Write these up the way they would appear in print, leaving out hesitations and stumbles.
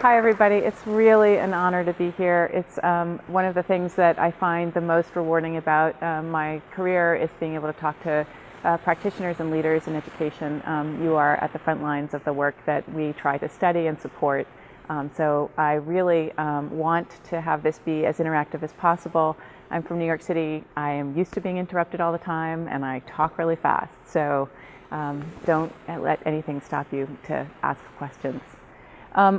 Hi everybody, it's really an honor to be here. It's one of the things that I find the most rewarding about my career is being able to talk to practitioners and leaders in education. You are at the front lines of the work that we try to study and support. So I really want to have this be as interactive as possible. I'm from New York City. I am used to being interrupted all the time and I talk really fast. So don't let anything stop you to ask questions.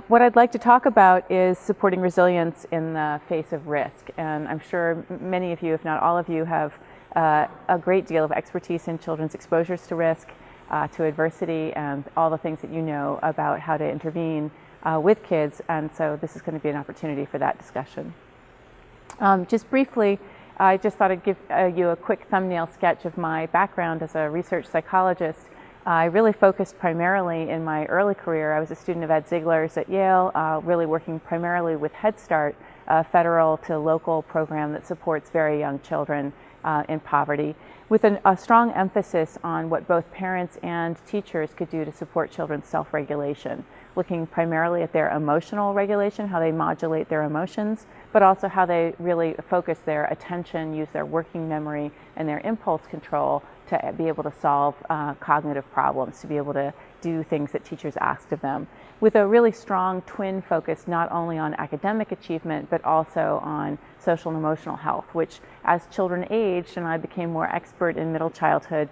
What I'd like to talk about is supporting resilience in the face of risk. And I'm sure many of you, if not all of you, have a great deal of expertise in children's exposures to risk, to adversity, and all the things that you know about how to intervene with kids. And so this is going to be an opportunity for that discussion. Just briefly, I just thought I'd give you a quick thumbnail sketch of my background as a research psychologist. I really focused primarily in my early career. I was a student of Ed Ziegler's at Yale, really working primarily with Head Start, a federal to local program that supports very young children in poverty, with a strong emphasis on what both parents and teachers could do to support children's self-regulation, looking primarily at their emotional regulation, how they modulate their emotions, but also how they really focus their attention, use their working memory and their impulse control to be able to solve cognitive problems, to be able to do things that teachers asked of them, with a really strong twin focus not only on academic achievement but also on social and emotional health, which as children aged and I became more expert in middle childhood,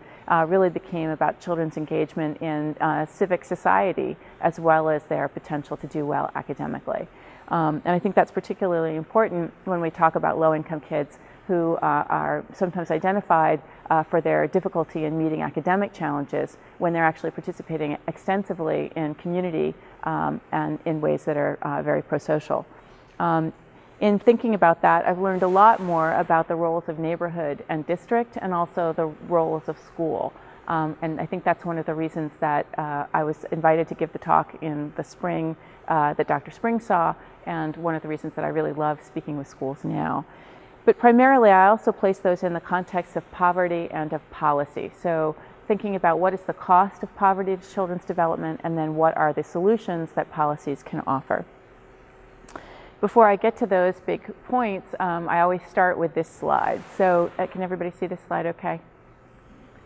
really became about children's engagement in civic society as well as their potential to do well academically. And I think that's particularly important when we talk about low-income kids who are sometimes identified for their difficulty in meeting academic challenges when they're actually participating extensively in community and in ways that are very pro-social. In thinking about that, I've learned a lot more about the roles of neighborhood and district and also the roles of school. And I think that's one of the reasons that I was invited to give the talk in the spring that Dr. Spring saw, and one of the reasons that I really love speaking with schools now. But primarily, I also place those in the context of poverty and of policy. So thinking about what is the cost of poverty to children's development, and then what are the solutions that policies can offer. Before I get to those big points, I always start with this slide. So can everybody see this slide okay?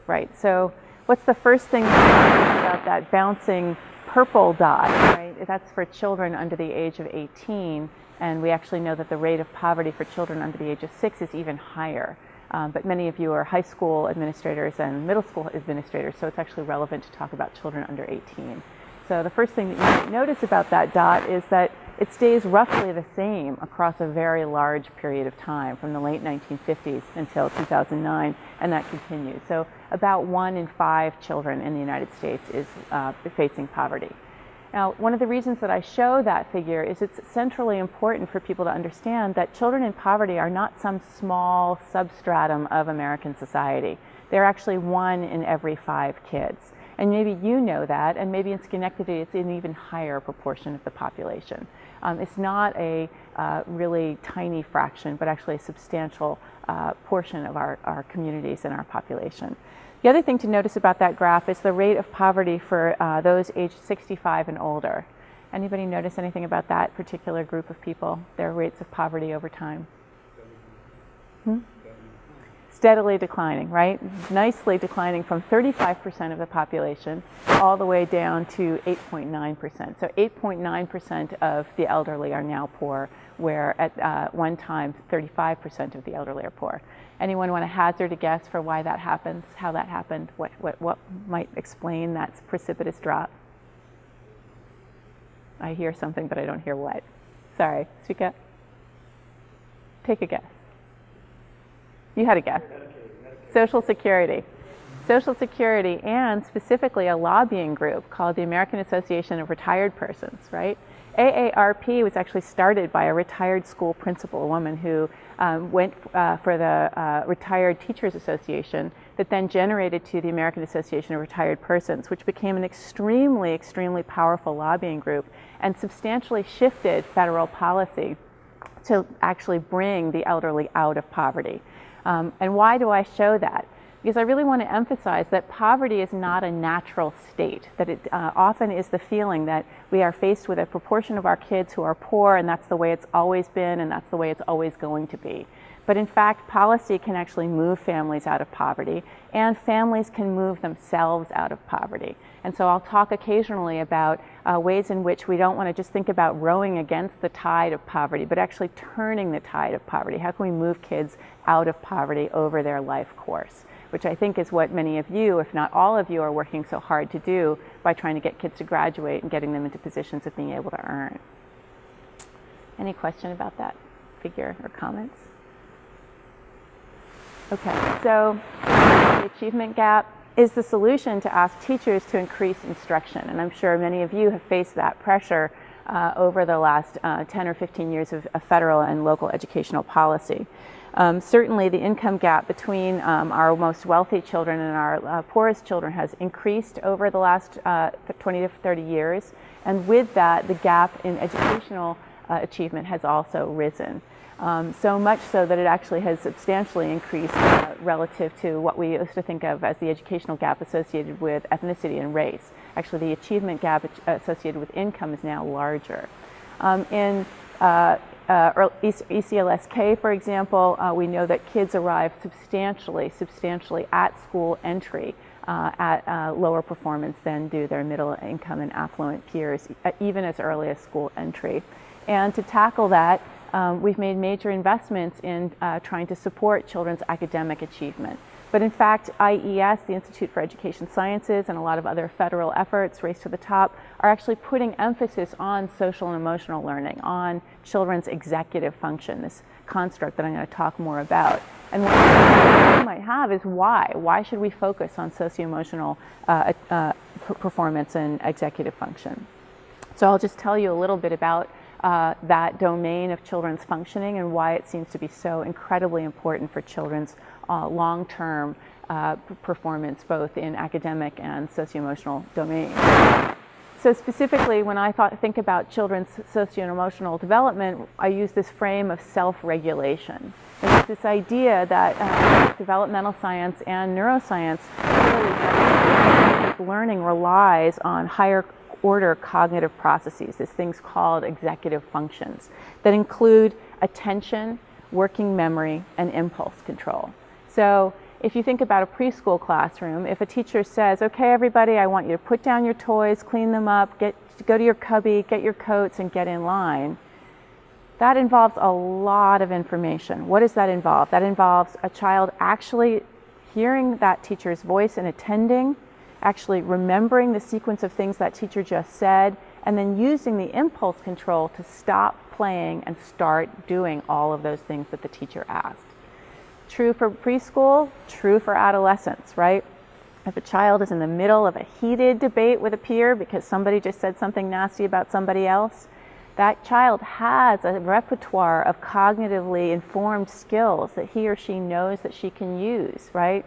Right, so what's the first thing about that bouncing purple dot, right? That's for children under the age of 18. And we actually know that the rate of poverty for children under the age of 6 is even higher. But many of you are high school administrators and middle school administrators, so it's actually relevant to talk about children under 18. So the first thing that you might notice about that dot is that it stays roughly the same across a very large period of time, from the late 1950s until 2009, and that continues. So about 1 in 5 children in the United States is facing poverty. Now, one of the reasons that I show that figure is it's centrally important for people to understand that children in poverty are not some small substratum of American society. They're actually 1 in every 5 kids. And maybe you know that, and maybe in Schenectady it's an even higher proportion of the population. It's not a really tiny fraction, but actually a substantial portion of our communities and our population. The other thing to notice about that graph is the rate of poverty for those aged 65 and older. Anybody notice anything about that particular group of people, their rates of poverty over time? Steadily declining, right? Nicely declining from 35% of the population all the way down to 8.9%. So 8.9% of the elderly are now poor, where at one time 35% of the elderly are poor. Anyone want to hazard a guess for why that happens, how that happened, what might explain that precipitous drop? I hear something, but I don't hear what. Sorry, speak up. Take a guess. You had a guess. Social Security. Social Security, and specifically a lobbying group called the American Association of Retired Persons, right? AARP was actually started by a retired school principal, a woman who went for the Retired Teachers Association, that then generated to the American Association of Retired Persons, which became an extremely, extremely powerful lobbying group and substantially shifted federal policy to actually bring the elderly out of poverty. And why do I show that? because I really want to emphasize that poverty is not a natural state, that it often is the feeling that we are faced with a proportion of our kids who are poor, and that's the way it's always been, and that's the way it's always going to be. But in fact, policy can actually move families out of poverty, and families can move themselves out of poverty. And so I'll talk occasionally about ways in which we don't want to just think about rowing against the tide of poverty, but actually turning the tide of poverty. How can we move kids out of poverty over their life course? Which I think is what many of you, if not all of you, are working so hard to do by trying to get kids to graduate and getting them into positions of being able to earn. Any question about that figure or comments? Okay, so the achievement gap is the solution to ask teachers to increase instruction. And I'm sure many of you have faced that pressure over the last 10 or 15 years of federal and local educational policy. Certainly the income gap between our most wealthy children and our poorest children has increased over the last 20 to 30 years. And with that, the gap in educational achievement has also risen. So much so that it actually has substantially increased relative to what we used to think of as the educational gap associated with ethnicity and race. Actually, the achievement gap associated with income is now larger. In ECLSK, for example, we know that kids arrive substantially at school entry at lower performance than do their middle income and affluent peers, even as early as school entry. And to tackle that, we've made major investments in trying to support children's academic achievement. But in fact, IES, the Institute for Education Sciences, and a lot of other federal efforts, Race to the Top, are actually putting emphasis on social and emotional learning, on children's executive function, this construct that I'm going to talk more about. And one question you might have is why? Why should we focus on socio-emotional performance and executive function? So I'll just tell you a little bit about that domain of children's functioning and why it seems to be so incredibly important for children's long-term performance, both in academic and socio-emotional domains. So specifically, when I think about children's socio-emotional development, I use this frame of self-regulation. And it's this idea that developmental science and neuroscience really learning relies on higher order cognitive processes, these things called executive functions, that include attention, working memory, and impulse control. So if you think about a preschool classroom, if a teacher says, okay, everybody, I want you to put down your toys, clean them up, go to your cubby, get your coats, and get in line, that involves a lot of information. What does that involve? That involves a child actually hearing that teacher's voice and attending, actually remembering the sequence of things that teacher just said, and then using the impulse control to stop playing and start doing all of those things that the teacher asked. True for preschool, true for adolescence, right? If a child is in the middle of a heated debate with a peer because somebody just said something nasty about somebody else, that child has a repertoire of cognitively informed skills that he or she knows that she can use, right?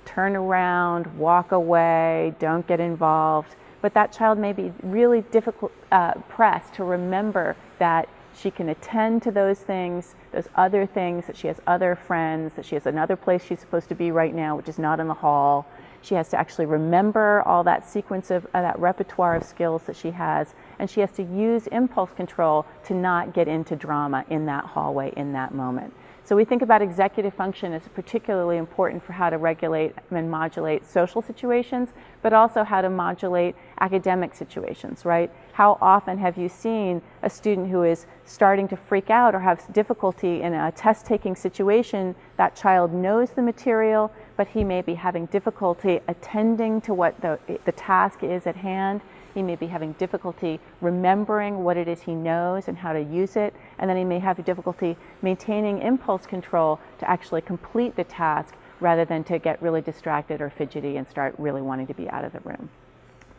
Turn around, walk away, don't get involved. But that child may be really pressed to remember that she can attend to those things, those other things, that she has other friends, that she has another place she's supposed to be right now, which is not in the hall. She has to actually remember all that sequence of that repertoire of skills that she has, and she has to use impulse control to not get into drama in that hallway in that moment. So we think about executive function as particularly important for how to regulate and modulate social situations, but also how to modulate academic situations, right? How often have you seen a student who is starting to freak out or have difficulty in a test-taking situation? That child knows the material, but he may be having difficulty attending to what the task is at hand. He may be having difficulty remembering what it is he knows and how to use it, and then he may have difficulty maintaining impulse control to actually complete the task rather than to get really distracted or fidgety and start really wanting to be out of the room.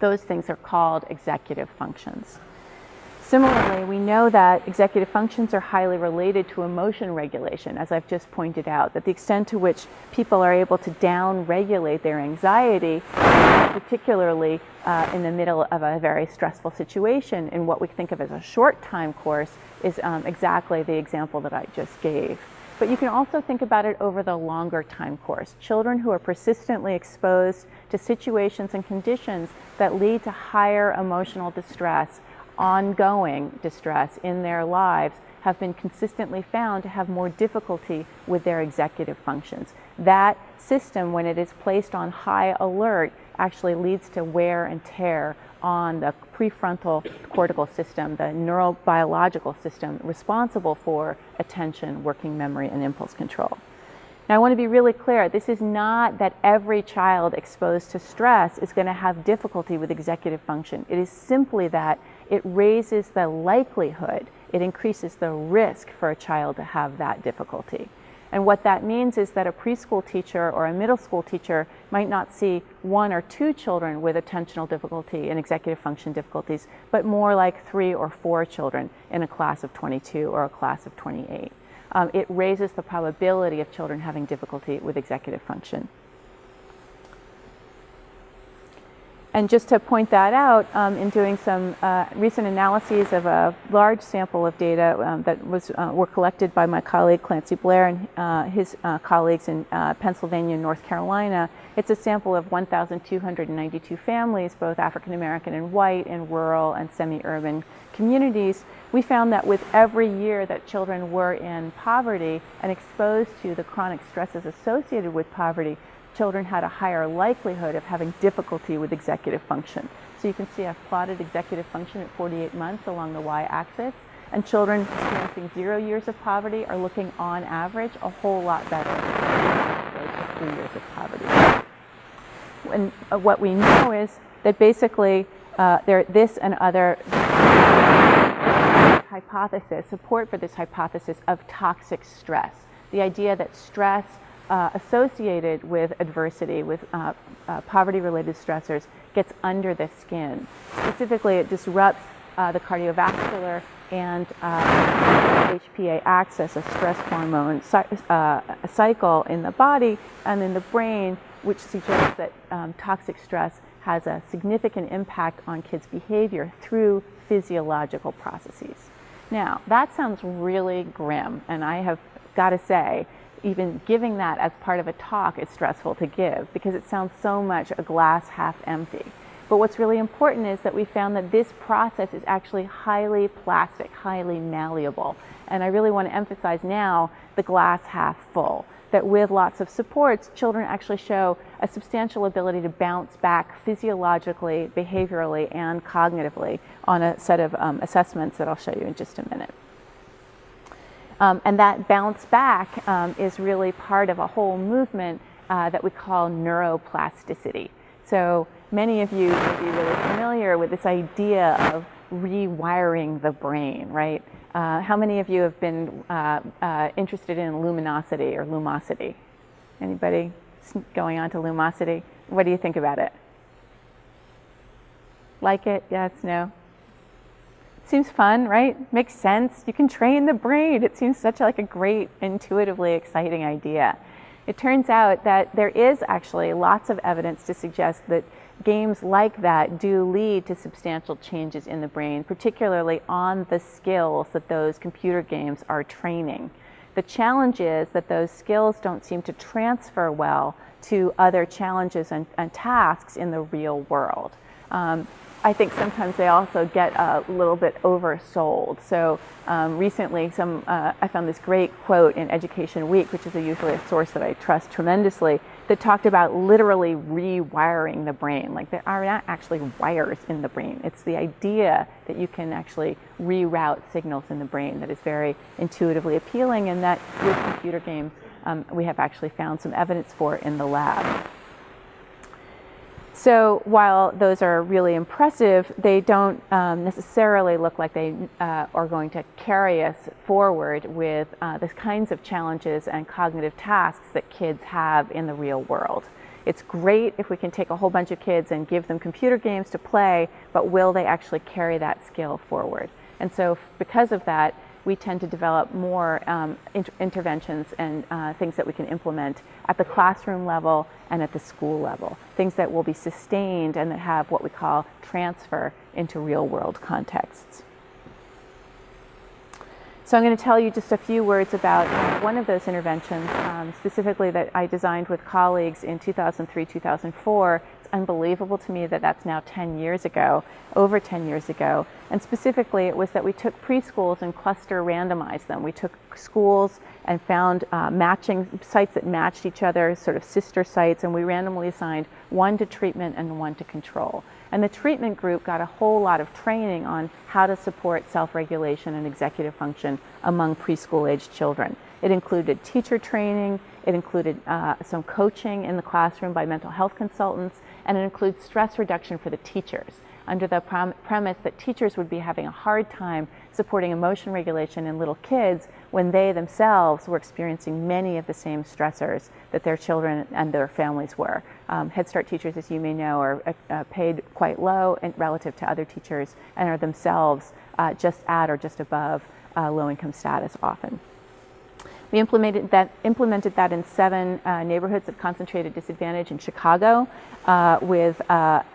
Those things are called executive functions. Similarly, we know that executive functions are highly related to emotion regulation, as I've just pointed out, that the extent to which people are able to down-regulate their anxiety, particularly in the middle of a very stressful situation in what we think of as a short time course, is exactly the example that I just gave. but you can also think about it over the longer time course. Children who are persistently exposed to situations and conditions that lead to higher emotional distress, ongoing distress in their lives, have been consistently found to have more difficulty with their executive functions. That system, when it is placed on high alert, actually leads to wear and tear on the prefrontal cortical system, the neurobiological system responsible for attention, working memory, and impulse control. Now, I want to be really clear, this is not that every child exposed to stress is going to have difficulty with executive function. It is simply that it raises the likelihood, it increases the risk for a child to have that difficulty. And what that means is that a preschool teacher or a middle school teacher might not see 1 or 2 children with attentional difficulty and executive function difficulties, but more like 3 or 4 children in a class of 22 or a class of 28. It raises the probability of children having difficulty with executive function. And just to point that out, in doing some recent analyses of a large sample of data that were collected by my colleague Clancy Blair and his colleagues in Pennsylvania and North Carolina, it's a sample of 1,292 families, both African American and white, in rural and semi-urban communities. We found that with every year that children were in poverty and exposed to the chronic stresses associated with poverty, children had a higher likelihood of having difficulty with executive function. So you can see I've plotted executive function at 48 months along the y-axis, and children experiencing 0 years of poverty are looking on average a whole lot better than those with 3 years of poverty. And what we know is that basically this and other hypothesis, support for this hypothesis of toxic stress, the idea that stress associated with adversity, with poverty-related stressors, gets under the skin. Specifically, it disrupts the cardiovascular and HPA axis, a stress hormone cycle in the body and in the brain, which suggests that toxic stress has a significant impact on kids' behavior through physiological processes. Now, that sounds really grim, and I have got to say, even giving that as part of a talk is stressful to give because it sounds so much a glass half empty. But what's really important is that we found that this process is actually highly plastic, highly malleable. And I really want to emphasize now the glass half full, that with lots of supports, children actually show a substantial ability to bounce back physiologically, behaviorally, and cognitively on a set of assessments that I'll show you in just a minute. And that bounce back is really part of a whole movement that we call neuroplasticity. So many of you may be really familiar with this idea of rewiring the brain, right? How many of you have been interested in luminosity or lumosity? Anybody going on to lumosity? What do you think about it? Like it? Yes? No? Seems fun, right? Makes sense. You can train the brain. It seems such like a great, intuitively exciting idea. It turns out that there is actually lots of evidence to suggest that games like that do lead to substantial changes in the brain, particularly on the skills that those computer games are training. The challenge is that those skills don't seem to transfer well to other challenges and tasks in the real world. I think sometimes they also get a little bit oversold. So recently I found this great quote in Education Week, which is usually a source that I trust tremendously, that talked about literally rewiring the brain. Like there are not actually wires in the brain. It's the idea that you can actually reroute signals in the brain that is very intuitively appealing, and that with computer games we have actually found some evidence for in the lab. So while those are really impressive, they don't necessarily look like they are going to carry us forward with the kinds of challenges and cognitive tasks that kids have in the real world. It's great if we can take a whole bunch of kids and give them computer games to play, but will they actually carry that skill forward? And so because of that, we tend to develop more interventions and things that we can implement at the classroom level and at the school level, things that will be sustained and that have what we call transfer into real world contexts. So I'm going to tell you just a few words about one of those interventions, specifically that I designed with colleagues in 2003, 2004. It's unbelievable to me that that's now 10 years ago, over 10 years ago. And specifically, it was that we took preschools and cluster randomized them. We took schools and found matching sites that matched each other, sort of sister sites, and we randomly assigned one to treatment and one to control. And the treatment group got a whole lot of training on how to support self-regulation and executive function among preschool-aged children. It included teacher training, it included some coaching in the classroom by mental health consultants, and it includes stress reduction for the teachers, under the premise that teachers would be having a hard time supporting emotion regulation in little kids when they themselves were experiencing many of the same stressors that their children and their families were. Head Start teachers, as you may know, are paid quite low relative to other teachers and are themselves just at or just above low-income status often. We implemented that in 7 neighborhoods of concentrated disadvantage in Chicago with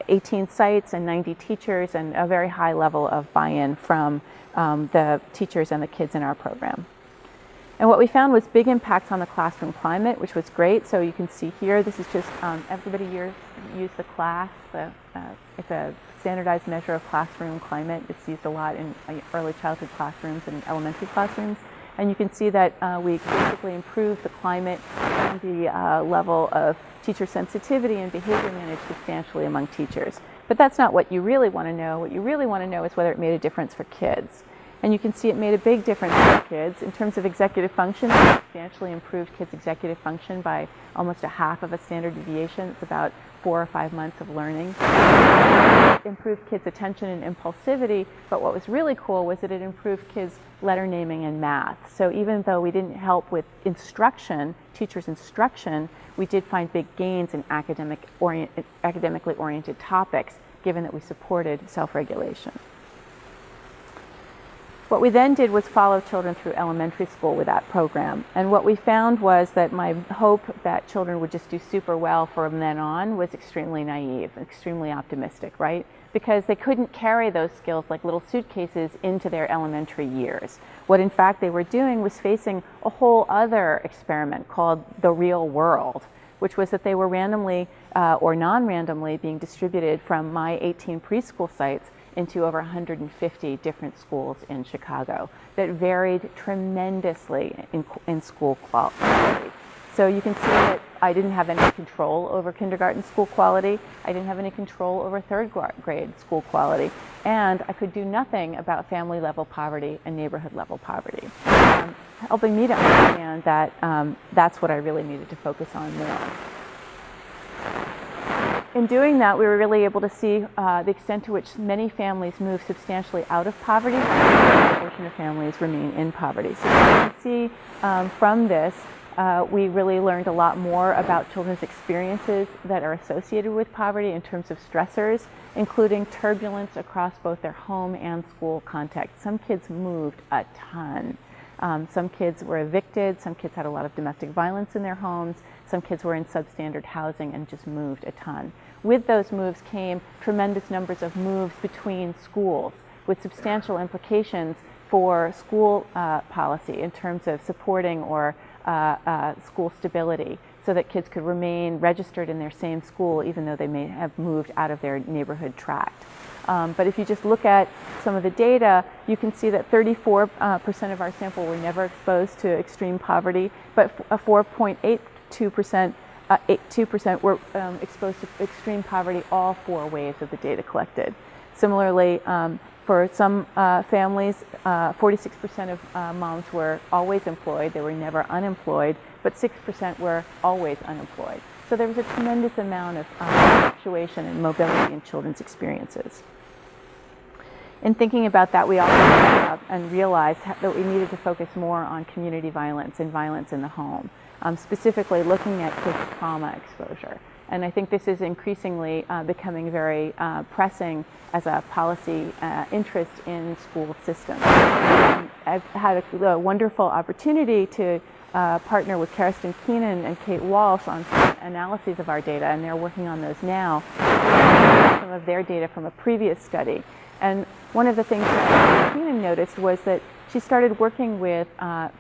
18 sites and 90 teachers and a very high level of buy-in from the teachers and the kids in our program. And what we found was big impacts on the classroom climate, which was great. So you can see here, this is just everybody here use the class. It's a standardized measure of classroom climate. It's used a lot in early childhood classrooms and elementary classrooms. And you can see that we basically improved the climate and the level of teacher sensitivity and behavior managed substantially among teachers. But that's not what you really want to know. What you really want to know is whether it made a difference for kids. And you can see it made a big difference for kids. In terms of executive function, it substantially improved kids' executive function by almost a half of a standard deviation. It's about 4 or 5 months of learning. It improved kids' attention and impulsivity, but what was really cool was that it improved kids' letter naming and math. So even though we didn't help with instruction, teachers' instruction, we did find big gains in academically oriented topics, given that we supported self-regulation. What we then did was follow children through elementary school with that program. And what we found was that my hope that children would just do super well from then on was extremely naive, extremely optimistic, right? Because they couldn't carry those skills like little suitcases into their elementary years. What in fact they were doing was facing a whole other experiment called the real world, which was that they were randomly or non-randomly being distributed from my 18 preschool sites into over 150 different schools in Chicago that varied tremendously in school quality. So you can see that I didn't have any control over kindergarten school quality. I didn't have any control over 3rd grade school quality. And I could do nothing about family level poverty and neighborhood level poverty, helping me to understand that that's what I really needed to focus on more. In doing that, we were really able to see the extent to which many families move substantially out of poverty, and a portion of families remain in poverty. So you can see from this, we really learned a lot more about children's experiences that are associated with poverty in terms of stressors, including turbulence across both their home and school context. Some kids moved a ton. Some kids were evicted, some kids had a lot of domestic violence in their homes, some kids were in substandard housing and just moved a ton. With those moves came tremendous numbers of moves between schools with substantial implications for school policy in terms of supporting or school stability so that kids could remain registered in their same school even though they may have moved out of their neighborhood tract. But if you just look at some of the data, you can see that 34% of our sample were never exposed to extreme poverty, but 4.82% 2% were exposed to extreme poverty all 4 waves of the data collected. Similarly, for some families, 46% of moms were always employed. They were never unemployed, but 6% were always unemployed. So there was a tremendous amount of fluctuation and mobility in children's experiences. In thinking about that, we also thought about and realized that we needed to focus more on community violence and violence in the home, specifically looking at kids' trauma exposure. And I think this is increasingly becoming very pressing as a policy interest in school systems. I've had a wonderful opportunity to partner with Kirsten Keenan and Kate Walsh on some analyses of our data, and they're working on those now. Some of their data from a previous study. And one of the things that Keenan noticed was that she started working with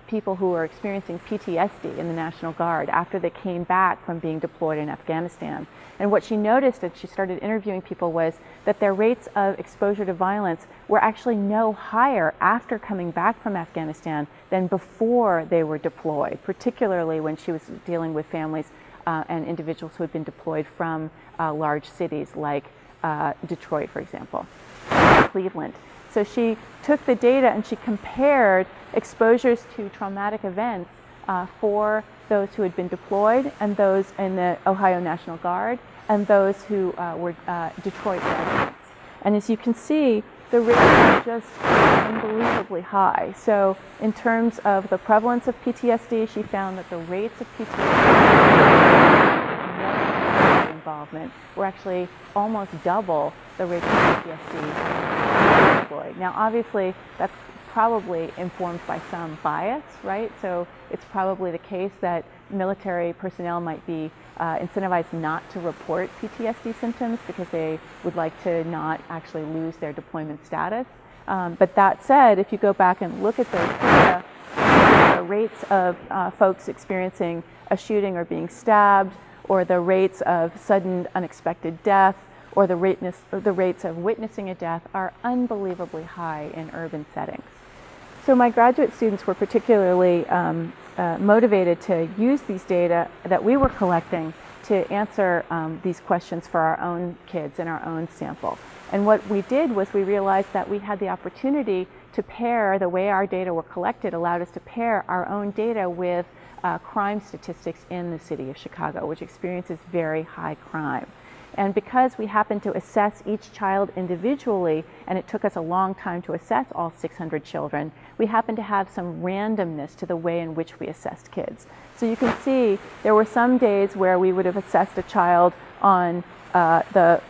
people who were experiencing PTSD in the National Guard after they came back from being deployed in Afghanistan. And what she noticed as she started interviewing people was that their rates of exposure to violence were actually no higher after coming back from Afghanistan than before they were deployed, particularly when she was dealing with families and individuals who had been deployed from large cities like Detroit, for example, Cleveland. So she took the data and she compared exposures to traumatic events for those who had been deployed and those in the Ohio National Guard and those who were Detroit residents. And as you can see, the rates are just unbelievably high. So in terms of the prevalence of PTSD, she found that the rates of PTSD involvement were actually almost double the rates of PTSD deployed. Now obviously that's probably informed by some bias, right? So it's probably the case that military personnel might be incentivized not to report PTSD symptoms because they would like to not actually lose their deployment status. But that said, if you go back and look at those data, the rates of folks experiencing a shooting or being stabbed, or the rates of sudden unexpected death, or the rates of witnessing a death are unbelievably high in urban settings. So my graduate students were particularly motivated to use these data that we were collecting to answer these questions for our own kids in our own sample. And what we did was we realized that we had the opportunity to pair, the way our data were collected allowed us to pair our own data with crime statistics in the city of Chicago, which experiences very high crime. And because we happened to assess each child individually, and it took us a long time to assess all 600 children, we happened to have some randomness to the way in which we assessed kids. So you can see there were some days where we would have assessed a child on the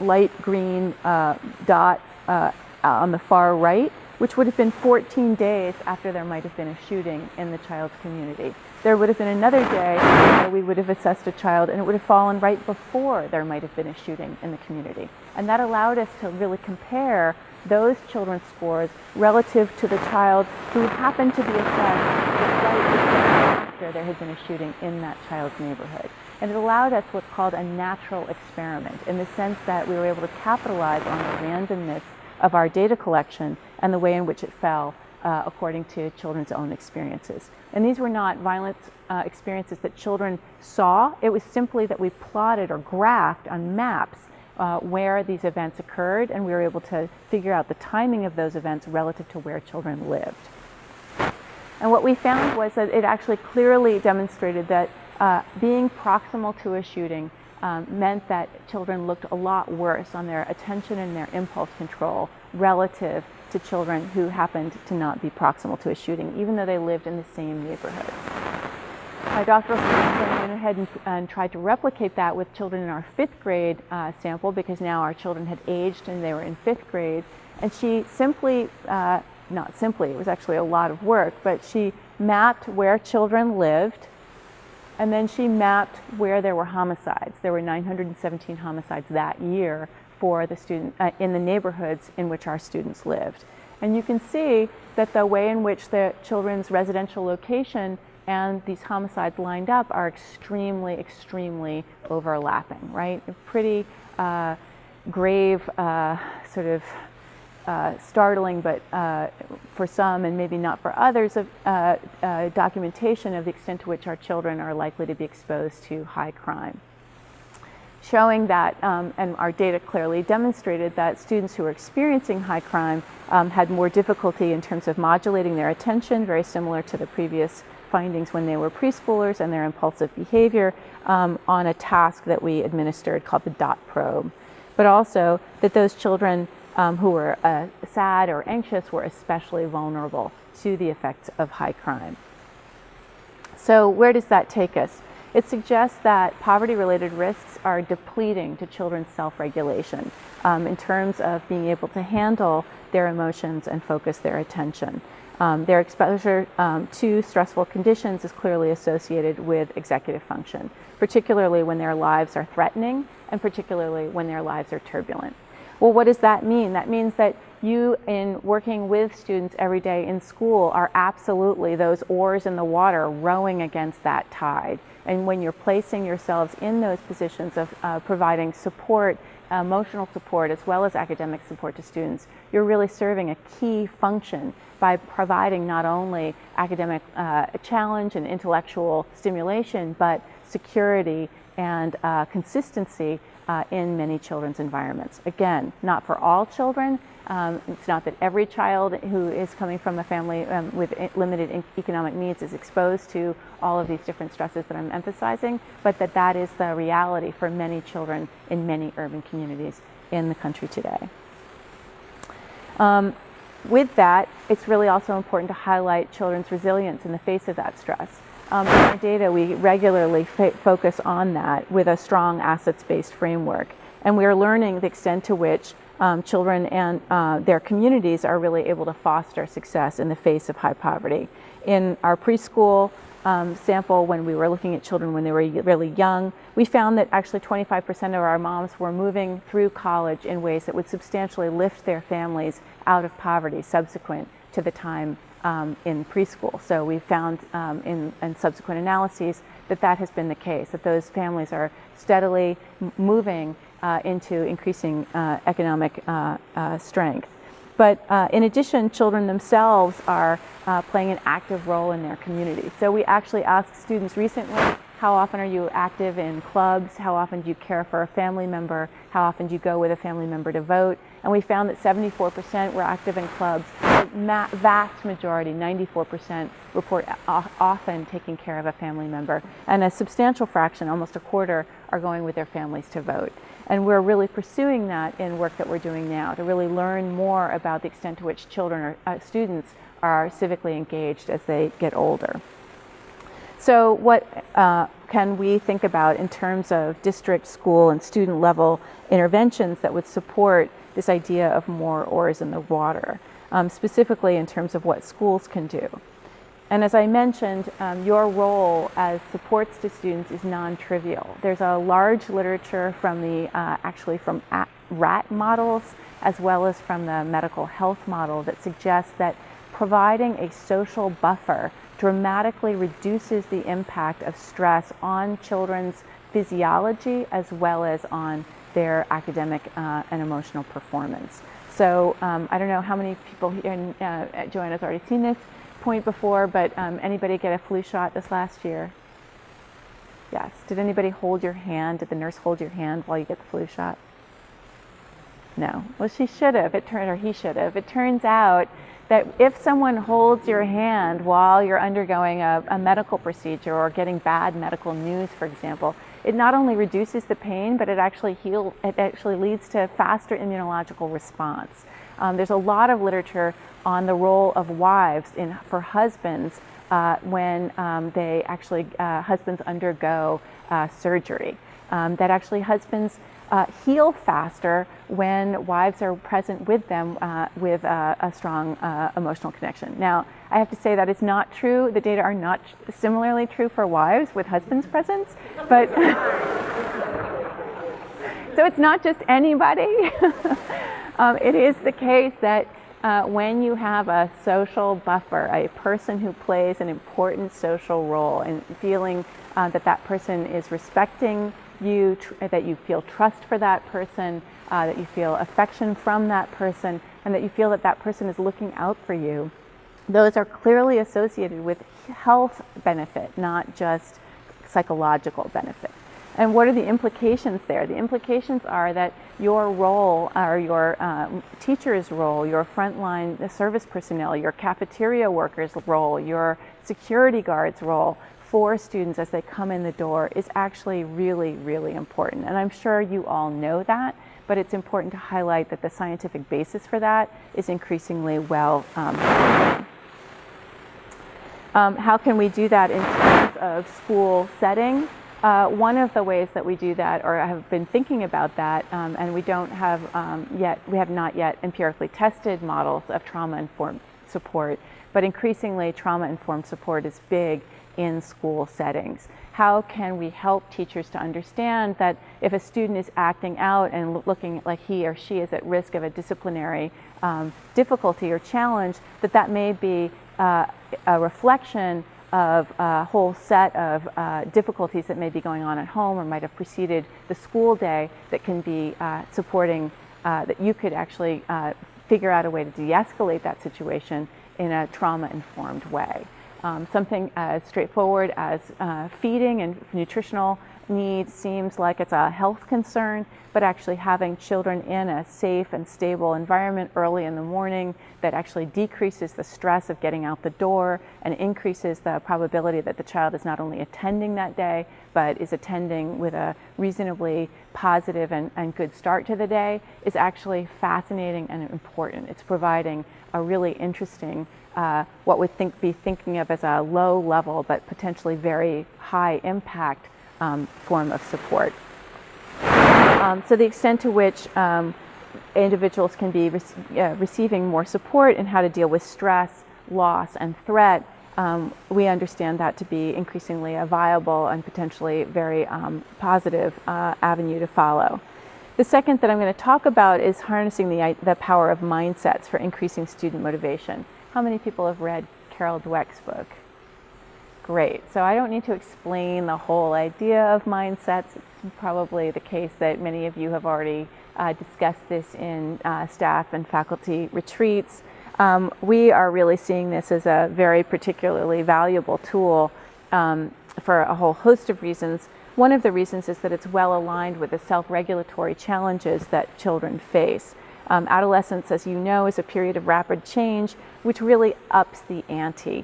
light green dot on the far right, which would have been 14 days after there might have been a shooting in the child's community. There would have been another day where we would have assessed a child and it would have fallen right before there might have been a shooting in the community. And that allowed us to really compare those children's scores relative to the child who happened to be assessed right after there had been a shooting in that child's neighborhood. And it allowed us what's called a natural experiment in the sense that we were able to capitalize on the randomness of our data collection and the way in which it fell according to children's own experiences. And these were not violent experiences that children saw. It was simply that we plotted or graphed on maps where these events occurred, and we were able to figure out the timing of those events relative to where children lived. And what we found was that it actually clearly demonstrated that being proximal to a shooting meant that children looked a lot worse on their attention and their impulse control relative to children who happened to not be proximal to a shooting, even though they lived in the same neighborhood. My doctoral student went ahead and tried to replicate that with children in our 5th grade sample, because now our children had aged and they were in 5th grade. And she simply, not simply, it was actually a lot of work, but she mapped where children lived, and then she mapped where there were homicides. There were 917 homicides that year for the student in the neighborhoods in which our students lived. And you can see that the way in which the children's residential location and these homicides lined up are extremely, extremely overlapping, right? A pretty grave, sort of startling, but for some and maybe not for others, of documentation of the extent to which our children are likely to be exposed to high crime. Showing that, and our data clearly demonstrated that students who were experiencing high crime had more difficulty in terms of modulating their attention, very similar to the previous findings when they were preschoolers, and their impulsive behavior on a task that we administered called the DOT probe. But also that those children who were sad or anxious were especially vulnerable to the effects of high crime. So where does that take us? It suggests that poverty-related risks are depleting to children's self-regulation in terms of being able to handle their emotions and focus their attention. Their exposure to stressful conditions is clearly associated with executive function, particularly when their lives are threatening and particularly when their lives are turbulent. Well, what does that mean? That means that you, in working with students every day in school, are absolutely those oars in the water rowing against that tide. And when you're placing yourselves in those positions of providing support, emotional support, as well as academic support to students, you're really serving a key function by providing not only academic challenge and intellectual stimulation, but security and consistency in many children's environments. Again, not for all children. It's not that every child who is coming from a family with limited economic needs is exposed to all of these different stresses that I'm emphasizing, but that is the reality for many children in many urban communities in the country today. With that, it's really also important to highlight children's resilience in the face of that stress. In our data, we regularly focus on that with a strong assets-based framework. And we are learning the extent to which children and their communities are really able to foster success in the face of high poverty. In our preschool sample, when we were looking at children when they were really young, we found that actually 25% of our moms were moving through college in ways that would substantially lift their families out of poverty subsequent to the time in preschool. So we found in subsequent analyses that has been the case, that those families are steadily moving into increasing economic strength. But in addition, children themselves are playing an active role in their community. So we actually asked students recently, how often are you active in clubs? How often do you care for a family member? How often do you go with a family member to vote? And we found that 74% were active in clubs. The vast majority, 94%, report often taking care of a family member. And a substantial fraction, almost a quarter, are going with their families to vote. And we're really pursuing that in work that we're doing now to really learn more about the extent to which children or students are civically engaged as they get older. So what can we think about in terms of district, school, and student level interventions that would support this idea of more oars in the water, specifically in terms of what schools can do? And as I mentioned, your role as supports to students is non-trivial. There's a large literature from actually from rat models, as well as from the medical health model, that suggests that providing a social buffer dramatically reduces the impact of stress on children's physiology as well as on their academic and emotional performance. So I don't know how many people here, and Joanna's already seen this point before, but anybody get a flu shot this last year? Yes. Did anybody hold your hand? Did the nurse hold your hand while you get the flu shot? No. Well, she should have. Or he should have. It turns out that if someone holds your hand while you're undergoing a medical procedure or getting bad medical news, for example, it not only reduces the pain, but it actually leads to faster immunological response. There's a lot of literature on the role of wives for husbands when husbands undergo surgery. That actually husbands heal faster when wives are present with them with a strong emotional connection. Now, I have to say that is not true. The data are not similarly true for wives with husbands' presence, but so it's not just anybody. It is the case that when you have a social buffer, a person who plays an important social role, and feeling that person is respecting you, that you feel trust for that person, that you feel affection from that person, and that you feel that person is looking out for you, those are clearly associated with health benefit, not just psychological benefit. And what are the implications there? The implications are that your role, or your teacher's role, your frontline service personnel, your cafeteria workers' role, your security guards' role for students as they come in the door is actually really, really important. And I'm sure you all know that, but it's important to highlight that the scientific basis for that is increasingly well known. How can we do that in terms of school setting? One of the ways that we do that, or have been thinking about that, and we have not yet empirically tested models of trauma-informed support, but increasingly trauma-informed support is big in school settings. How can we help teachers to understand that if a student is acting out and looking like he or she is at risk of a disciplinary difficulty or challenge, that may be a reflection of a whole set of difficulties that may be going on at home or might have preceded the school day that can be supporting, that you could actually figure out a way to de-escalate that situation in a trauma-informed way. Something as straightforward as feeding and nutritional needs seems like it's a health concern, but actually having children in a safe and stable environment early in the morning that actually decreases the stress of getting out the door and increases the probability that the child is not only attending that day, but is attending with a reasonably positive and good start to the day is actually fascinating and important. It's providing a really interesting, what we'd be thinking of as a low level, but potentially very high impact form of support. So the extent to which individuals can be receiving more support in how to deal with stress, loss, and threat, we understand that to be increasingly a viable and potentially very positive avenue to follow. The second that I'm going to talk about is harnessing the power of mindsets for increasing student motivation. How many people have read Carol Dweck's book? Great. So I don't need to explain the whole idea of mindsets. It's probably the case that many of you have already discussed this in staff and faculty retreats. We are really seeing this as a very particularly valuable tool for a whole host of reasons. One of the reasons is that it's well aligned with the self-regulatory challenges that children face. Adolescence, as you know, is a period of rapid change, which really ups the ante.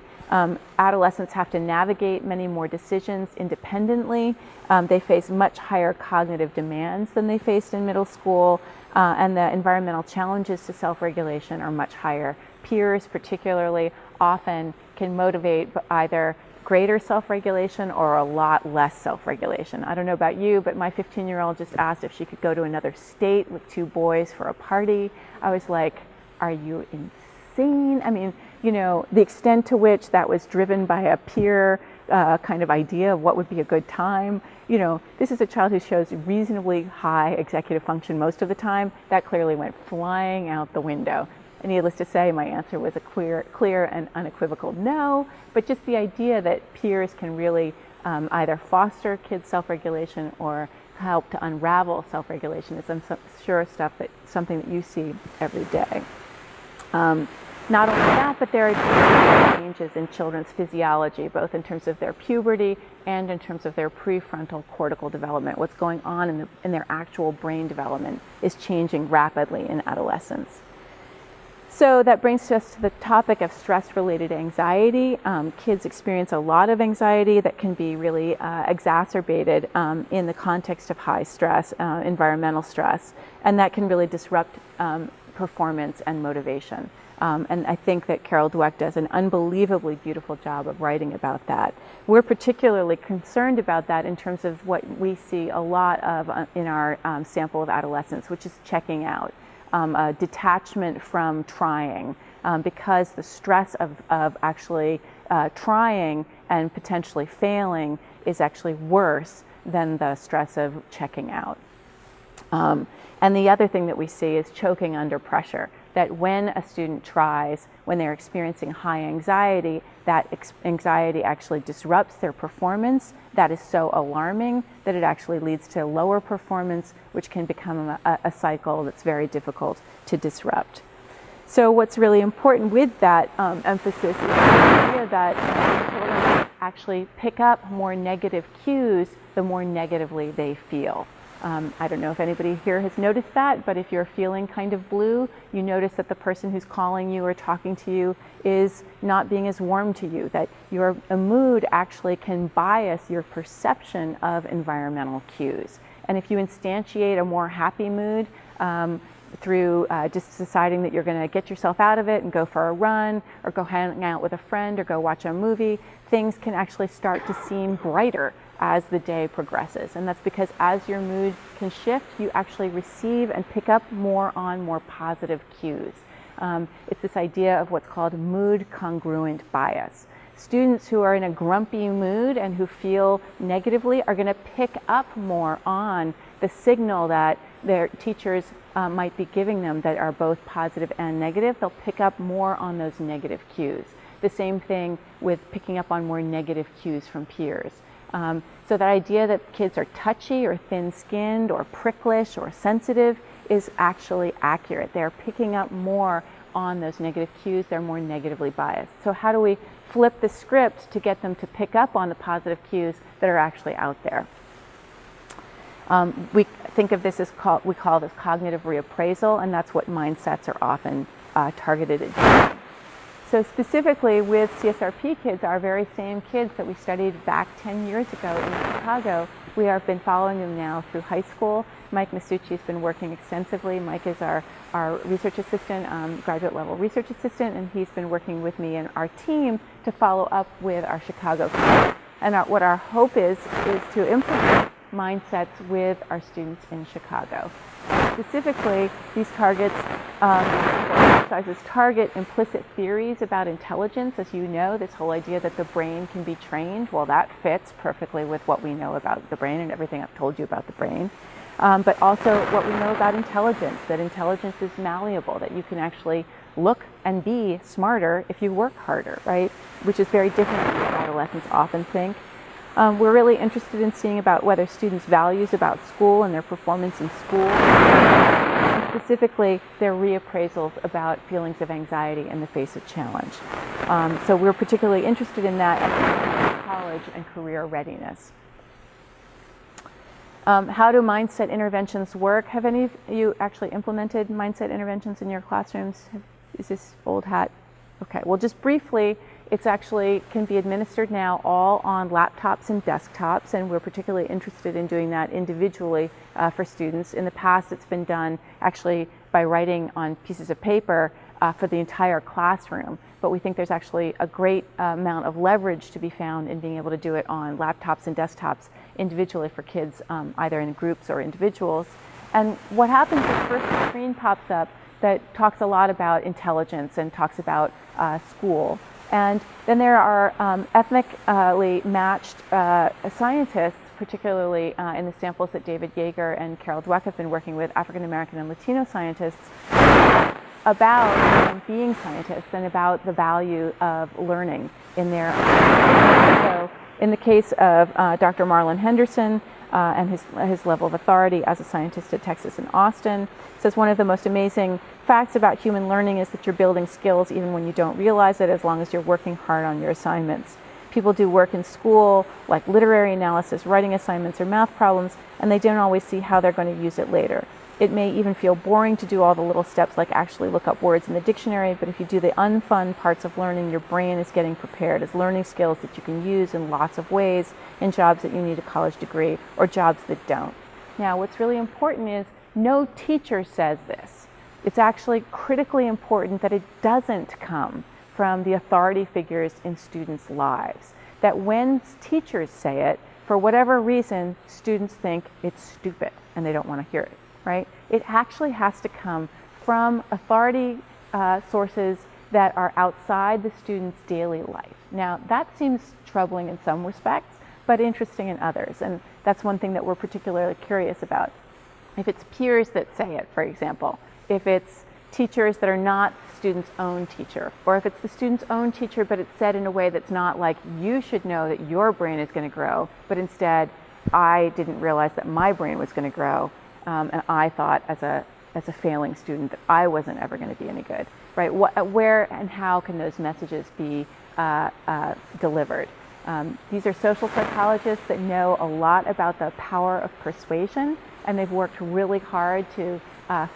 Adolescents have to navigate many more decisions independently. They face much higher cognitive demands than they faced in middle school, and the environmental challenges to self-regulation are much higher. Peers particularly often can motivate either greater self-regulation or a lot less self-regulation. I don't know about you, but my 15-year-old just asked if she could go to another state with 2 boys for a party. I was like, are you insane? I mean, you know, the extent to which that was driven by a peer kind of idea of what would be a good time. You know, this is a child who shows reasonably high executive function most of the time. That clearly went flying out the window. And needless to say, my answer was a clear and unequivocal no, but just the idea that peers can really either foster kids' self-regulation or help to unravel self-regulation is, I'm sure, something that you see every day. Not only that, but there are changes in children's physiology, both in terms of their puberty and in terms of their prefrontal cortical development. What's going on in their actual brain development is changing rapidly in adolescence. So that brings us to the topic of stress-related anxiety. Kids experience a lot of anxiety that can be really exacerbated in the context of high stress, environmental stress, and that can really disrupt performance and motivation. And I think that Carol Dweck does an unbelievably beautiful job of writing about that. We're particularly concerned about that in terms of what we see a lot of in our sample of adolescents, which is checking out. A detachment from trying, because the stress of actually trying and potentially failing is actually worse than the stress of checking out. And the other thing that we see is choking under pressure, that when a student tries, when they're experiencing high anxiety, that anxiety actually disrupts their performance. That is so alarming that it actually leads to lower performance, which can become a cycle that's very difficult to disrupt. So what's really important with that emphasis is the idea that children actually pick up more negative cues the more negatively they feel. I don't know if anybody here has noticed that, but if you're feeling kind of blue, you notice that the person who's calling you or talking to you is not being as warm to you, that your mood actually can bias your perception of environmental cues. And if you instantiate a more happy mood through just deciding that you're going to get yourself out of it and go for a run or go hang out with a friend or go watch a movie, things can actually start to seem brighter as the day progresses. And that's because as your mood can shift, you actually receive and pick up more positive cues. It's this idea of what's called mood congruent bias. Students who are in a grumpy mood and who feel negatively are going to pick up more on the signal that their teachers might be giving them that are both positive and negative. They'll pick up more on those negative cues. The same thing with picking up on more negative cues from peers. So that idea that kids are touchy or thin-skinned or pricklish or sensitive is actually accurate. They're picking up more on those negative cues. They're more negatively biased. So how do we flip the script to get them to pick up on the positive cues that are actually out there? We think of this as we call this cognitive reappraisal, and that's what mindsets are often targeted at. So specifically with CSRP kids, our very same kids that we studied back 10 years ago in Chicago, we have been following them now through high school. Mike Masucci has been working extensively. Mike is our research assistant, graduate level research assistant, and he's been working with me and our team to follow up with our Chicago kids. And what our hope is to implement mindsets with our students in Chicago. Specifically, these exercises target implicit theories about intelligence. As you know, this whole idea that the brain can be trained, well, that fits perfectly with what we know about the brain and everything I've told you about the brain. But also what we know about intelligence, that intelligence is malleable, that you can actually look and be smarter if you work harder, right? Which is very different than what adolescents often think. We're really interested in seeing about whether students' values about school and their performance in school, and specifically their reappraisals about feelings of anxiety in the face of challenge. So we're particularly interested in that at college and career readiness. How do mindset interventions work? Have any of you actually implemented mindset interventions in your classrooms? Is this old hat? Okay, well, just briefly, it's actually can be administered now all on laptops and desktops, and we're particularly interested in doing that individually for students. In the past, it's been done actually by writing on pieces of paper for the entire classroom, but we think there's actually a great amount of leverage to be found in being able to do it on laptops and desktops individually for kids, either in groups or individuals. And what happens is first the screen pops up that talks a lot about intelligence and talks about school. And then there are ethnically matched scientists, particularly in the samples that David Yeager and Carol Dweck have been working with, African American and Latino scientists, about being scientists and about the value of learning in their So in the case of Dr. Marlon Henderson and his level of authority as a scientist at Texas and Austin, says one of the most amazing facts about human learning is that you're building skills even when you don't realize it, as long as you're working hard on your assignments. People do work in school like literary analysis, writing assignments, or math problems, and they don't always see how they're going to use it later. It may even feel boring to do all the little steps like actually look up words in the dictionary, but if you do the unfun parts of learning, your brain is getting prepared as learning skills that you can use in lots of ways in jobs that you need a college degree or jobs that don't. Now, what's really important is no teacher says this. It's actually critically important that it doesn't come from the authority figures in students' lives. That when teachers say it, for whatever reason, students think it's stupid and they don't want to hear it, right? It actually has to come from authority sources that are outside the student's daily life. Now, that seems troubling in some respects, but interesting in others, and that's one thing that we're particularly curious about. If it's peers that say it, for example, if it's teachers that are not the student's own teacher, or if it's the student's own teacher but it's said in a way that's not like, you should know that your brain is going to grow, but instead, I didn't realize that my brain was going to grow, and I thought as a failing student that I wasn't ever going to be any good, right? Where and how can those messages be delivered? These are social psychologists that know a lot about the power of persuasion, and they've worked really hard to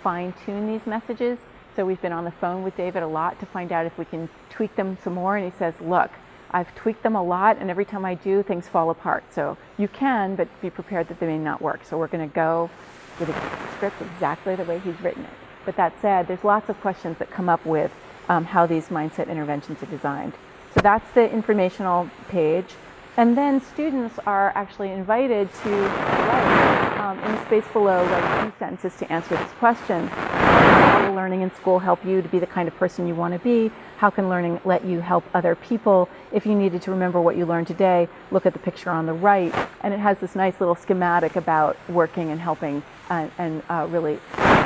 fine-tune these messages. So we've been on the phone with David a lot to find out if we can tweak them some more, and he says, look, I've tweaked them a lot, and every time I do, things fall apart. So you can, but be prepared that they may not work. So we're going to go with a script exactly the way he's written it. But that said, there's lots of questions that come up with how these mindset interventions are designed. So that's the informational page. And then students are actually invited to write in the space below, write a few sentences to answer this question. How will learning in school help you to be the kind of person you want to be? How can learning let you help other people? If you needed to remember what you learned today, look at the picture on the right. And it has this nice little schematic about working and helping and really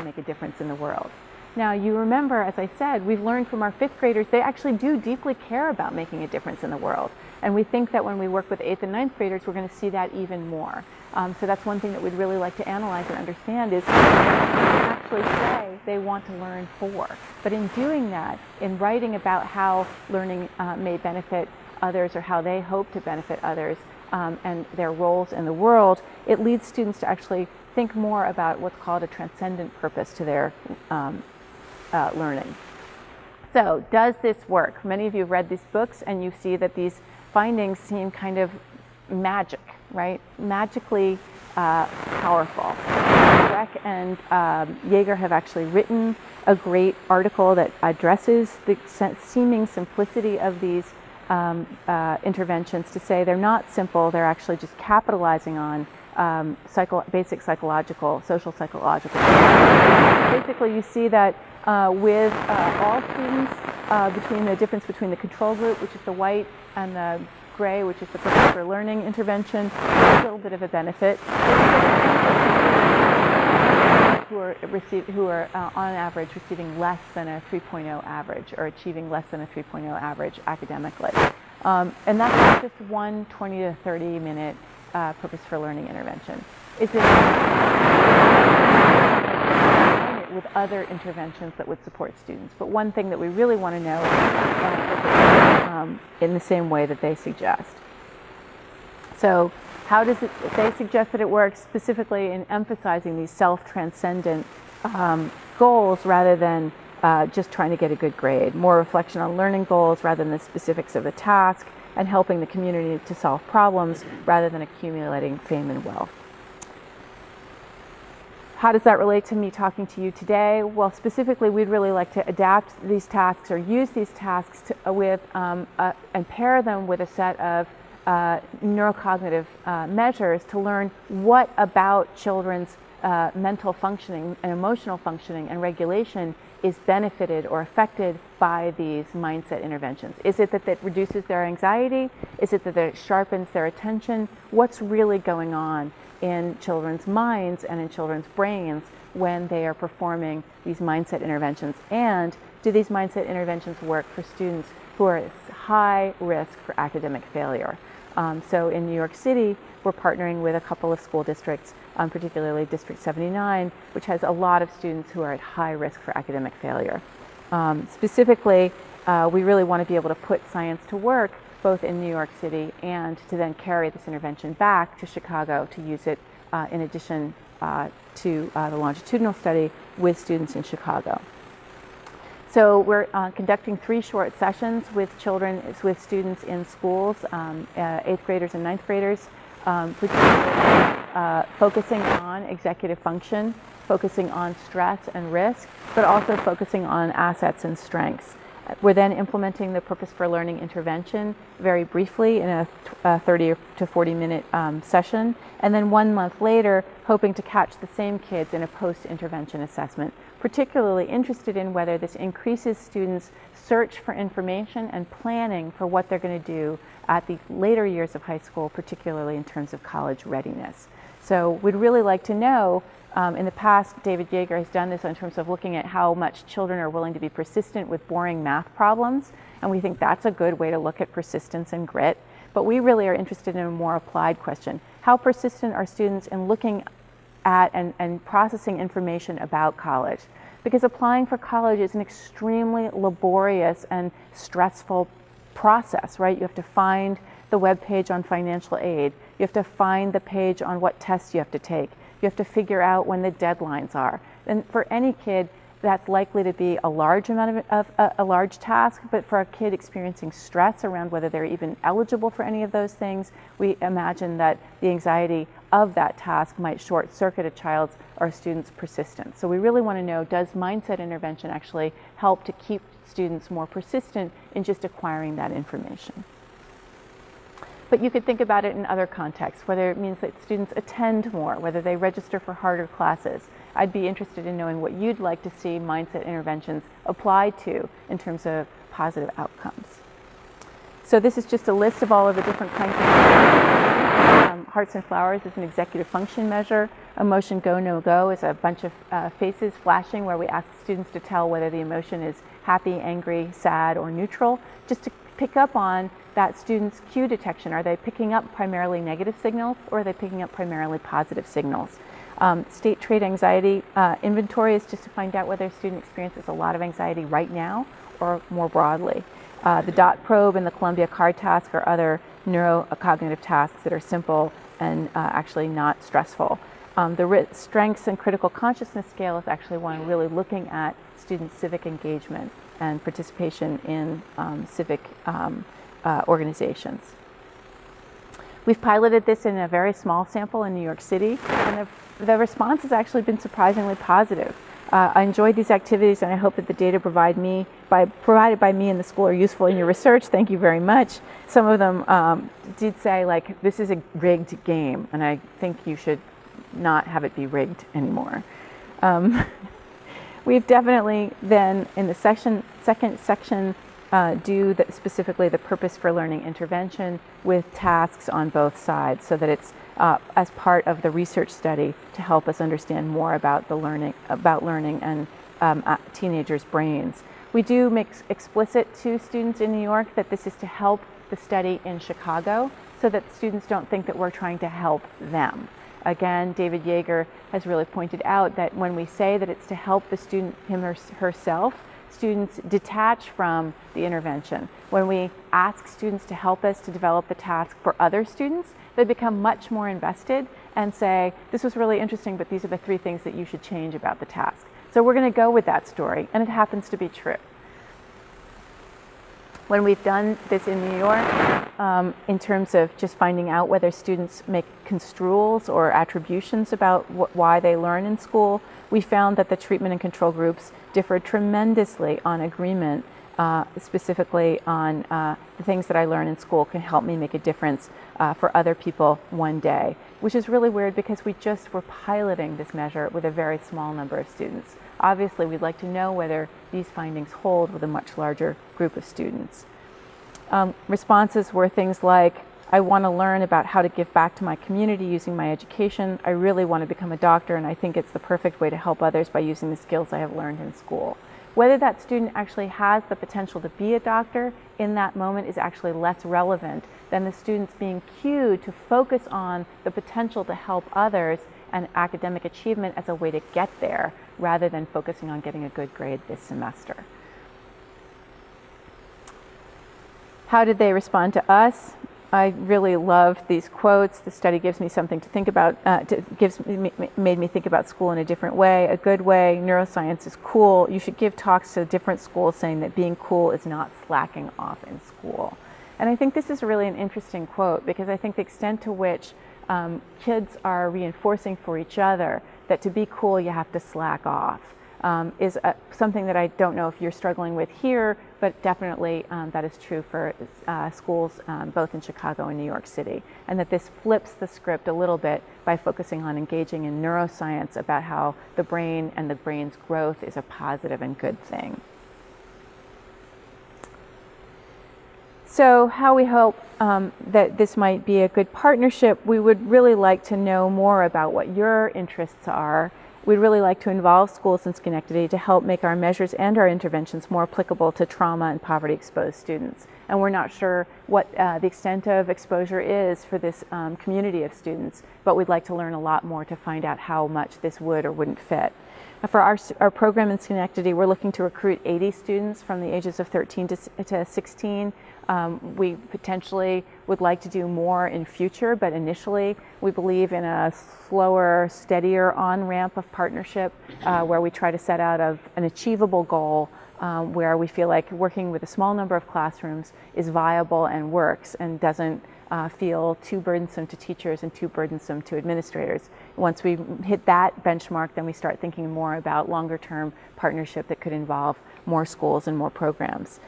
make a difference in the world. Now, you remember, as I said, we've learned from our 5th graders, they actually do deeply care about making a difference in the world. And we think that when we work with 8th and 9th graders, we're going to see that even more. So that's one thing that we'd really like to analyze and understand is actually say they want to learn for. But in doing that, in writing about how learning may benefit others or how they hope to benefit others and their roles in the world, it leads students to actually think more about what's called a transcendent purpose to their learning. So does this work? Many of you have read these books and you see that these findings seem kind of magic, right? Magically powerful. Beck and Jaeger have actually written a great article that addresses the seeming simplicity of these interventions to say they're not simple, they're actually just capitalizing on basic psychological, social psychological. Basically, you see that with all students, between the difference between the control group, which is the white, and the gray, which is the purpose for learning intervention, a little bit of a benefit. Who are on average receiving less than a 3.0 average or achieving less than a 3.0 average academically. And that's just one 20 to 30 minute purpose for learning intervention. Is it with other interventions that would support students? But one thing that we really want to know is in the same way that they suggest. So how does it, they suggest that it works specifically in emphasizing these self-transcendent goals rather than just trying to get a good grade. More reflection on learning goals rather than the specifics of the task, and helping the community to solve problems rather than accumulating fame and wealth. How does that relate to me talking to you today? Well, specifically, we'd really like to adapt these tasks or use these tasks to, and pair them with a set of neurocognitive measures to learn what about children's mental functioning and emotional functioning and regulation is benefited or affected by these mindset interventions. Is it that it reduces their anxiety? Is it that it sharpens their attention? What's really going on in children's minds and in children's brains when they are performing these mindset interventions? And do these mindset interventions work for students who are at high risk for academic failure? So in New York City, we're partnering with a couple of school districts, particularly District 79, which has a lot of students who are at high risk for academic failure. Specifically, we really want to be able to put science to work both in New York City and to then carry this intervention back to Chicago to use it in addition to the longitudinal study with students in Chicago. So we're conducting 3 short sessions with students in schools, 8th graders and 9th graders, focusing on executive function, focusing on stress and risk, but also focusing on assets and strengths. We're then implementing the purpose for learning intervention very briefly in a 30 to 40 minute session, and then 1 month later hoping to catch the same kids in a post-intervention assessment, particularly interested in whether this increases students' search for information and planning for what they're going to do at the later years of high school, particularly in terms of college readiness. So we'd really like to know, in the past, David Jaeger has done this in terms of looking at how much children are willing to be persistent with boring math problems, and we think that's a good way to look at persistence and grit. But we really are interested in a more applied question. How persistent are students in looking at and processing information about college? Because applying for college is an extremely laborious and stressful process, right? You have to find the web page on financial aid. You have to find the page on what tests you have to take. You have to figure out when the deadlines are. And for any kid, that's likely to be a large amount of a large task, but for a kid experiencing stress around whether they're even eligible for any of those things, we imagine that the anxiety of that task might short circuit a child's or a student's persistence. So we really want to know, does mindset intervention actually help to keep students more persistent in just acquiring that information? But you could think about it in other contexts, whether it means that students attend more, whether they register for harder classes. I'd be interested in knowing what you'd like to see mindset interventions applied to in terms of positive outcomes. So this is just a list of all of the different kinds of Hearts and Flowers is an executive function measure. Emotion go, no go is a bunch of faces flashing where we ask students to tell whether the emotion is happy, angry, sad, or neutral, just to pick up on that student's cue detection. Are they picking up primarily negative signals, or are they picking up primarily positive signals? State trait anxiety inventory is just to find out whether a student experiences a lot of anxiety right now or more broadly. The DOT probe and the Columbia card task are other neurocognitive tasks that are simple and actually not stressful. The strengths and critical consciousness scale is actually one really looking at student civic engagement and participation in civic organizations. We've piloted this in a very small sample in New York City, and the response has actually been surprisingly positive. I enjoyed these activities, and I hope that the data provided by me in the school are useful in your research. Thank you very much. Some of them did say, like, this is a rigged game, and I think you should not have it be rigged anymore. We've definitely then, in the second section, specifically the purpose for learning intervention with tasks on both sides, so that it's as part of the research study to help us understand more about learning and teenagers' brains. We do make explicit to students in New York that this is to help the study in Chicago, so that students don't think that we're trying to help them. Again, David Yeager has really pointed out that when we say that it's to help the student, him or herself, students detach from the intervention. When we ask students to help us to develop the task for other students, they become much more invested and say, this was really interesting, but these are the 3 things that you should change about the task. So we're going to go with that story, and it happens to be true. When we've done this in New York, in terms of just finding out whether students make construals or attributions about why they learn in school, we found that the treatment and control groups differed tremendously on agreement, specifically on the things that I learn in school can help me make a difference for other people one day, which is really weird because we just were piloting this measure with a very small number of students. Obviously, we'd like to know whether these findings hold with a much larger group of students. Responses were things like, I want to learn about how to give back to my community using my education. I really want to become a doctor, and I think it's the perfect way to help others by using the skills I have learned in school. Whether that student actually has the potential to be a doctor in that moment is actually less relevant than the students being cued to focus on the potential to help others and academic achievement as a way to get there, rather than focusing on getting a good grade this semester. How did they respond to us? I really love these quotes. The study gives me something to think about, made me think about school in a different way, a good way. Neuroscience is cool. You should give talks to different schools saying that being cool is not slacking off in school. And I think this is really an interesting quote, because I think the extent to which kids are reinforcing for each other that to be cool you have to slack off is something that I don't know if you're struggling with here, but definitely that is true for schools both in Chicago and New York City, and that this flips the script a little bit by focusing on engaging in neuroscience about how the brain and the brain's growth is a positive and good thing. So how we hope that this might be a good partnership, we would really like to know more about what your interests are. We'd really like to involve schools in Schenectady to help make our measures and our interventions more applicable to trauma and poverty-exposed students. And we're not sure what the extent of exposure is for this community of students, but we'd like to learn a lot more to find out how much this would or wouldn't fit. For our program in Schenectady, we're looking to recruit 80 students from the ages of 13 to 16. We potentially would like to do more in future, but initially we believe in a slower, steadier on-ramp of partnership where we try to set out an achievable goal where we feel like working with a small number of classrooms is viable and works and doesn't feel too burdensome to teachers and too burdensome to administrators. Once we hit that benchmark, then we start thinking more about longer-term partnership that could involve more schools and more programs.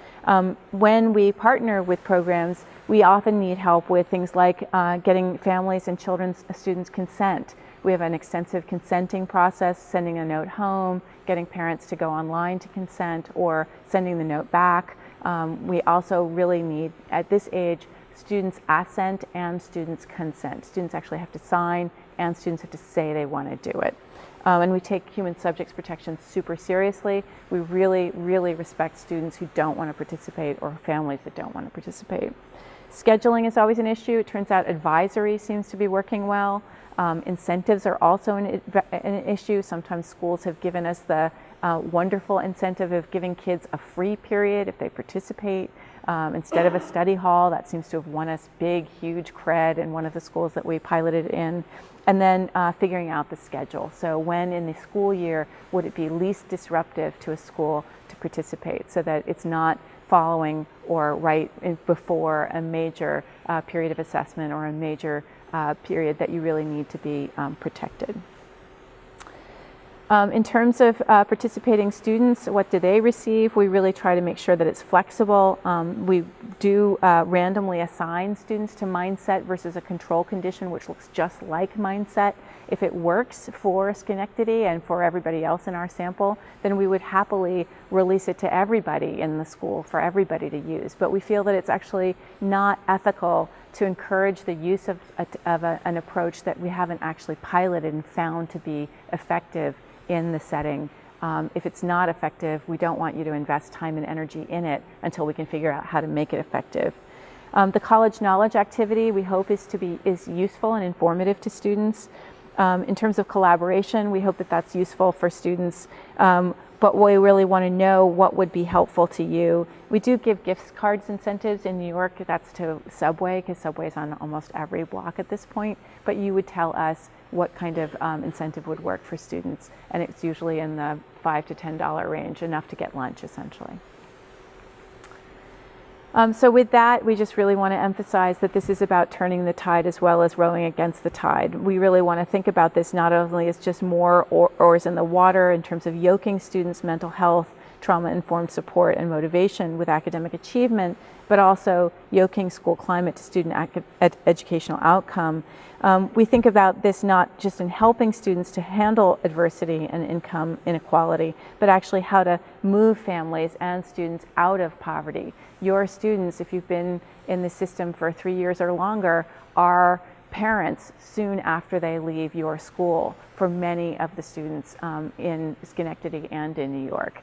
When we partner with programs, we often need help with things like getting families and students' consent. We have an extensive consenting process, sending a note home, getting parents to go online to consent, or sending the note back. We also really need, at this age, students' assent and students' consent. Students actually have to sign, and students have to say they want to do it. And we take human subjects protection super seriously. We really, really respect students who don't want to participate or families that don't want to participate. Scheduling is always an issue. It turns out advisory seems to be working well. Incentives are also an issue. Sometimes schools have given us the wonderful incentive of giving kids a free period if they participate instead of a study hall. That seems to have won us big, huge cred in one of the schools that we piloted in. And then figuring out the schedule. So when in the school year would it be least disruptive to a school to participate, so that it's not following or right before a major period of assessment or a major period that you really need to be protected. In terms of participating students, what do they receive? We really try to make sure that it's flexible. We do randomly assign students to Mindset versus a control condition, which looks just like Mindset. If it works for Schenectady and for everybody else in our sample, then we would happily release it to everybody in the school for everybody to use. But we feel that it's actually not ethical to encourage the use of an approach that we haven't actually piloted and found to be effective in the setting. If it's not effective, we don't want you to invest time and energy in it until we can figure out how to make it effective. The college knowledge activity we hope is useful and informative to students. In terms of collaboration, we hope that that's useful for students, but we really want to know what would be helpful to you. We do give gift cards incentives in New York. That's to Subway, because Subway is on almost every block at this point, but you would tell us what kind of incentive would work for students, and it's usually in the $5 to $10 range, enough to get lunch essentially. So with that, we just really want to emphasize that this is about turning the tide as well as rowing against the tide. We really want to think about this not only as just more oars in the water in terms of yoking students' mental health, trauma-informed support, and motivation with academic achievement, but also yoking school climate to student educational outcome. We think about this not just in helping students to handle adversity and income inequality, but actually how to move families and students out of poverty. Your students, if you've been in the system for 3 years or longer, are parents soon after they leave your school for many of the students in Schenectady and in New York.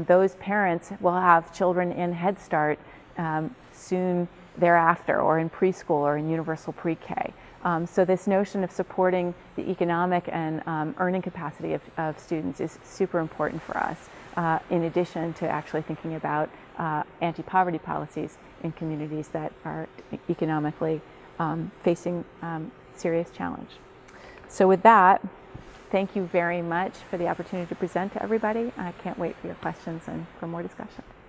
Those parents will have children in Head Start soon thereafter, or in preschool or in universal pre-K. So this notion of supporting the economic and earning capacity of students is super important for us, in addition to actually thinking about anti-poverty policies in communities that are economically facing serious challenge. So with that, thank you very much for the opportunity to present to everybody. I can't wait for your questions and for more discussion.